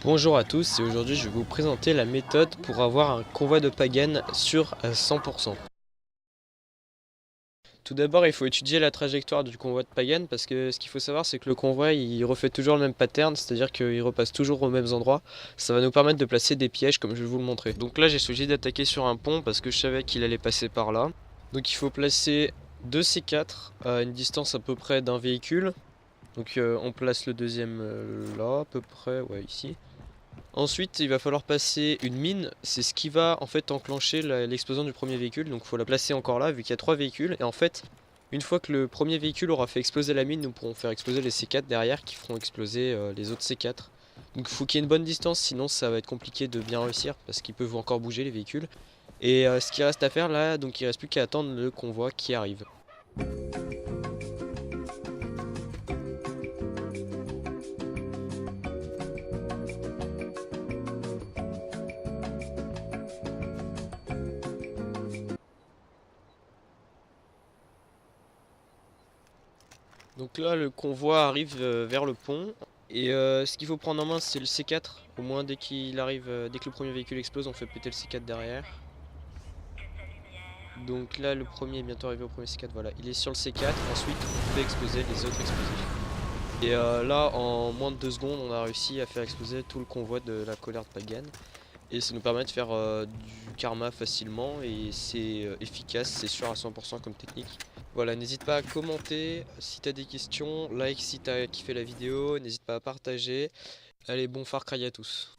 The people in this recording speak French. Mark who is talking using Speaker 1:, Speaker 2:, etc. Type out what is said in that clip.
Speaker 1: Bonjour à tous et aujourd'hui je vais vous présenter la méthode pour avoir un convoi de Pagan sûr à 100%. Tout d'abord il faut étudier la trajectoire du convoi de Pagan parce que ce qu'il faut savoir c'est que le convoi il refait toujours le même pattern, c'est-à-dire qu'il repasse toujours aux mêmes endroits. Ça va nous permettre de placer des pièges comme je vais vous le montrer. Donc là j'ai choisi d'attaquer sur un pont parce que je savais qu'il allait passer par là. Donc il faut placer 2 C4 à une distance à peu près d'un véhicule. Donc on place le deuxième là à peu près, ouais ici. Ensuite, il va falloir passer une mine, c'est ce qui va en fait enclencher l'explosion du premier véhicule, donc il faut la placer encore là vu qu'il y a 3 véhicules, et en fait, une fois que le premier véhicule aura fait exploser la mine, nous pourrons faire exploser les C4 derrière qui feront exploser les autres C4. Donc il faut qu'il y ait une bonne distance, sinon ça va être compliqué de bien réussir, parce qu'ils peuvent encore bouger les véhicules. Et ce qui reste à faire là, donc il reste plus qu'à attendre le convoi qui arrive. Donc là le convoi arrive vers le pont et ce qu'il faut prendre en main c'est le C4. Au moins dès qu'il arrive, dès que le premier véhicule explose on fait péter le C4 derrière. Donc là le premier est bientôt arrivé au premier C4, voilà, il est sur le C4, ensuite on fait exploser les autres explosifs. Et là en moins de 2 secondes on a réussi à faire exploser tout le convoi de la colère de Pagan. Et ça nous permet de faire du karma facilement et c'est efficace, c'est sûr à 100% comme technique. Voilà, n'hésite pas à commenter si t'as des questions, like si t'as kiffé la vidéo, n'hésite pas à partager. Allez, bon Far Cry à tous.